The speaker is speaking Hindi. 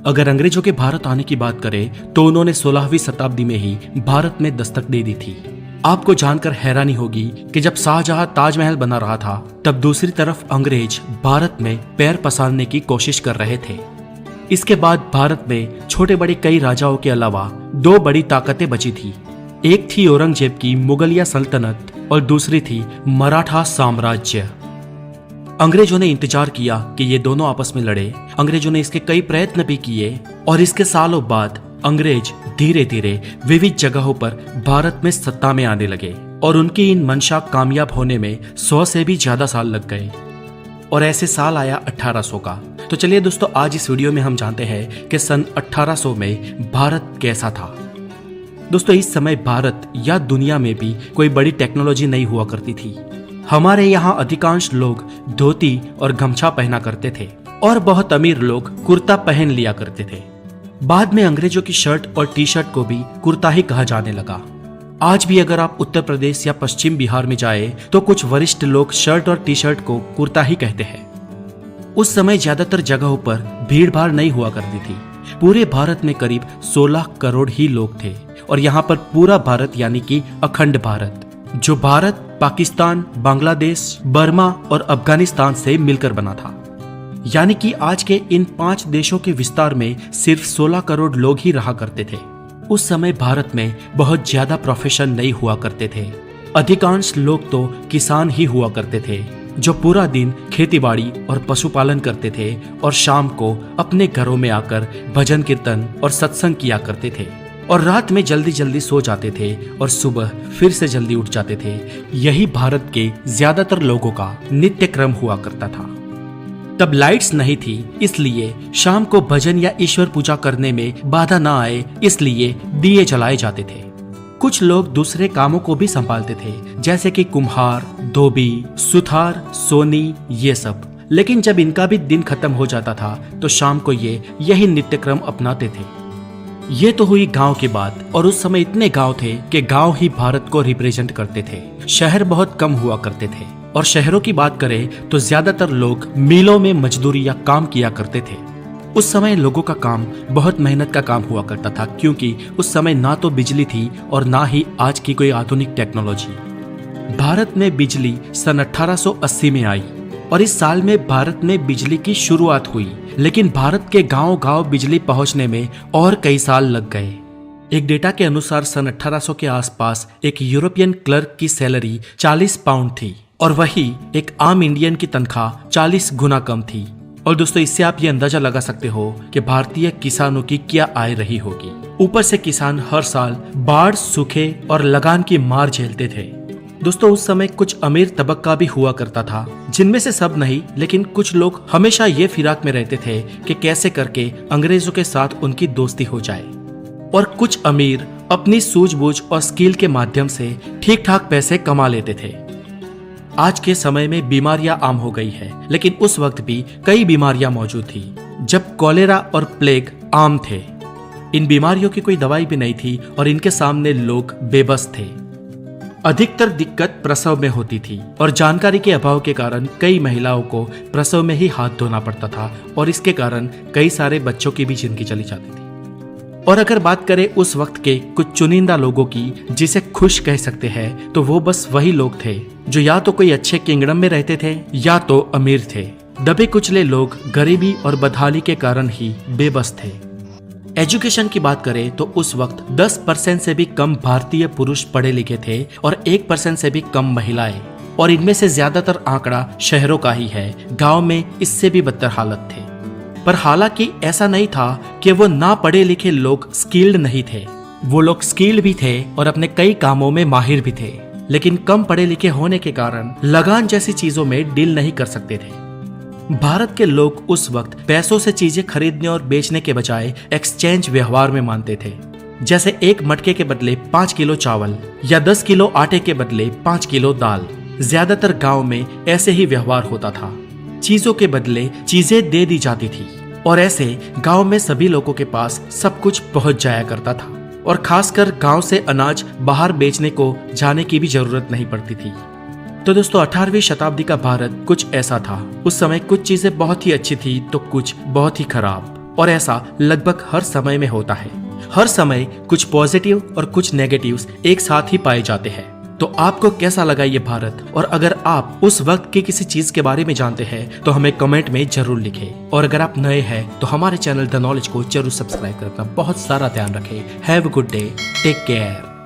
अगर अंग्रेजों के भारत आने की बात करें तो उन्होंने 16वीं शताब्दी में ही भारत में दस्तक दे दी थी। आपको जानकर हैरानी होगी कि जब शाहजहां ताजमहल बना रहा था तब दूसरी तरफ अंग्रेज भारत में पैर पसारने की कोशिश कर रहे थे। इसके बाद भारत में छोटे बड़े कई राजाओं के अलावा दो बड़ी ताकतें बची थी। एक थी औरंगजेब की मुगलिया सल्तनत और दूसरी थी मराठा साम्राज्य। अंग्रेजों ने इंतजार किया कि ये दोनों आपस में लड़े। अंग्रेजों ने इसके कई प्रयत्न भी किए और इसके सालों बाद अंग्रेज धीरे धीरे विविध जगहों पर भारत में सत्ता में आने लगे और उनकी इन मंशा कामयाब होने में 100 से भी ज्यादा साल लग गए और ऐसे साल आया 1800 का। तो चलिए दोस्तों, आज इस वीडियो में हम जानते हैं कि सन 1800 में भारत कैसा था। दोस्तों, इस समय भारत या दुनिया में भी कोई बड़ी टेक्नोलॉजी नहीं हुआ करती थी। हमारे यहाँ अधिकांश लोग धोती और गमछा पहना करते थे और बहुत अमीर लोग कुर्ता पहन लिया करते थे। बाद में अंग्रेजों की शर्ट और टी शर्ट को भी कुर्ता ही कहा जाने लगा। आज भी अगर आप उत्तर प्रदेश या पश्चिम बिहार में जाए तो कुछ वरिष्ठ लोग शर्ट और टी शर्ट को कुर्ता ही कहते हैं। उस समय ज्यादातर जगहों पर भीड़ भाड़ नहीं हुआ करती थी। पूरे भारत में करीब 16 करोड़ ही लोग थे और यहाँ पर पूरा भारत यानी कि अखंड भारत, जो भारत पाकिस्तान, बांग्लादेश, बर्मा और अफगानिस्तान से मिलकर बना था। यानी कि आज के इन 5 देशों के विस्तार में सिर्फ 16 करोड़ लोग ही रहा करते थे। उस समय भारत में बहुत ज्यादा प्रोफेशन नहीं हुआ करते थे। अधिकांश लोग तो किसान ही हुआ करते थे जो पूरा दिन खेतीबाड़ी और पशुपालन करते थे और शाम को अपने घरों में आकर भजन कीर्तन और सत्संग किया करते थे और रात में जल्दी जल्दी सो जाते थे और सुबह फिर से जल्दी उठ जाते थे। यही भारत के ज्यादातर लोगों का नित्य क्रम हुआ करता था। तब लाइट्स नहीं थी, इसलिए शाम को भजन या ईश्वर पूजा करने में बाधा ना आए इसलिए दिए जलाए जाते थे। कुछ लोग दूसरे कामों को भी संभालते थे, जैसे कि कुम्हार, धोबी, सुथार, सोनी, ये सब। लेकिन जब इनका भी दिन खत्म हो जाता था तो शाम को ये यही नित्य क्रम अपनाते थे। ये तो हुई गांव की बात, और उस समय इतने गांव थे कि गांव ही भारत को रिप्रेजेंट करते थे। शहर बहुत कम हुआ करते थे और शहरों की बात करें तो ज्यादातर लोग मिलों में मजदूरी या काम किया करते थे। उस समय लोगों का काम बहुत मेहनत का काम हुआ करता था, क्योंकि उस समय ना तो बिजली थी और ना ही आज की कोई आधुनिक टेक्नोलॉजी। भारत में बिजली सन 1880 में आई और इस साल में भारत में बिजली की शुरुआत हुई, लेकिन भारत के गांव-गांव बिजली पहुंचने में और कई साल लग गए। एक डेटा के अनुसार सन 1800 के आसपास एक यूरोपियन क्लर्क की सैलरी 40 पाउंड थी और वही एक आम इंडियन की तनख्वाह 40 गुना कम थी। और दोस्तों, इससे आप ये अंदाजा लगा सकते हो कि भारतीय किसानों की क्या आय रही होगी। ऊपर से किसान हर साल बाढ़, सूखे और लगान की मार झेलते थे। दोस्तों, उस समय कुछ अमीर तबक्का भी हुआ करता था, जिनमें से सब नहीं, लेकिन कुछ लोग हमेशा ये फिराक में रहते थे कि कैसे करके अंग्रेजों के साथ उनकी दोस्ती हो जाए। और कुछ अमीर अपनी सूझबूझ और स्किल के माध्यम से ठीक ठाक पैसे कमा लेते थे। आज के समय में बीमारियां आम हो गई है, लेकिन उस वक्त भी कई बीमारियां मौजूद थी जब कॉलेरा और प्लेग आम थे। इन बीमारियों की कोई दवाई भी नहीं थी और इनके सामने लोग बेबस थे। अधिकतर दिक्कत प्रसव में होती थी और जानकारी के अभाव के कारण कई महिलाओं को प्रसव में ही हाथ धोना पड़ता था और इसके कारण कई सारे बच्चों की भी जिंदगी चली जाती थी। और अगर बात करें उस वक्त के कुछ चुनिंदा लोगों की जिसे खुश कह सकते हैं, तो वो बस वही लोग थे जो या तो कोई अच्छे किंगडम में रहते थे या तो अमीर थे। दबे कुचले लोग गरीबी और बदहाली के कारण ही बेबस थे। एजुकेशन की बात करें तो उस वक्त 10% से भी कम भारतीय पुरुष पढ़े लिखे थे और 1% से भी कम महिलाएं, और इनमें से ज्यादातर आंकड़ा शहरों का ही है। गांव में इससे भी बदतर हालत थे। पर हालांकि ऐसा नहीं था कि वो ना पढ़े लिखे लोग स्किल्ड नहीं थे। वो लोग स्किल्ड भी थे और अपने कई कामों में माहिर भी थे, लेकिन कम पढ़े लिखे होने के कारण लगान जैसी चीजों में डील नहीं कर सकते थे। भारत के लोग उस वक्त पैसों से चीजें खरीदने और बेचने के बजाय एक्सचेंज व्यवहार में मानते थे। जैसे एक मटके के बदले 5 किलो चावल या 10 किलो आटे के बदले 5 किलो दाल। ज्यादातर गांव में ऐसे ही व्यवहार होता था। चीजों के बदले चीजें दे दी जाती थी और ऐसे गांव में सभी लोगों के पास सब कुछ पहुंच जाया करता था और खासकर गांव से अनाज बाहर बेचने को जाने की भी जरूरत नहीं पड़ती थी। तो दोस्तों, 18वीं शताब्दी का भारत कुछ ऐसा था। उस समय कुछ चीजें बहुत ही अच्छी थी तो कुछ बहुत ही खराब। और ऐसा लगभग हर समय में होता है। हर समय कुछ पॉजिटिव और कुछ नेगेटिव्स एक साथ ही पाए जाते हैं। तो आपको कैसा लगा ये भारत, और अगर आप उस वक्त की किसी चीज के बारे में जानते हैं तो हमें कमेंट में जरूर लिखें। और अगर आप नए हैं तो हमारे चैनल द नॉलेज को जरूर सब्सक्राइब करना बहुत सारा ध्यान रखें। Have a good day, take care.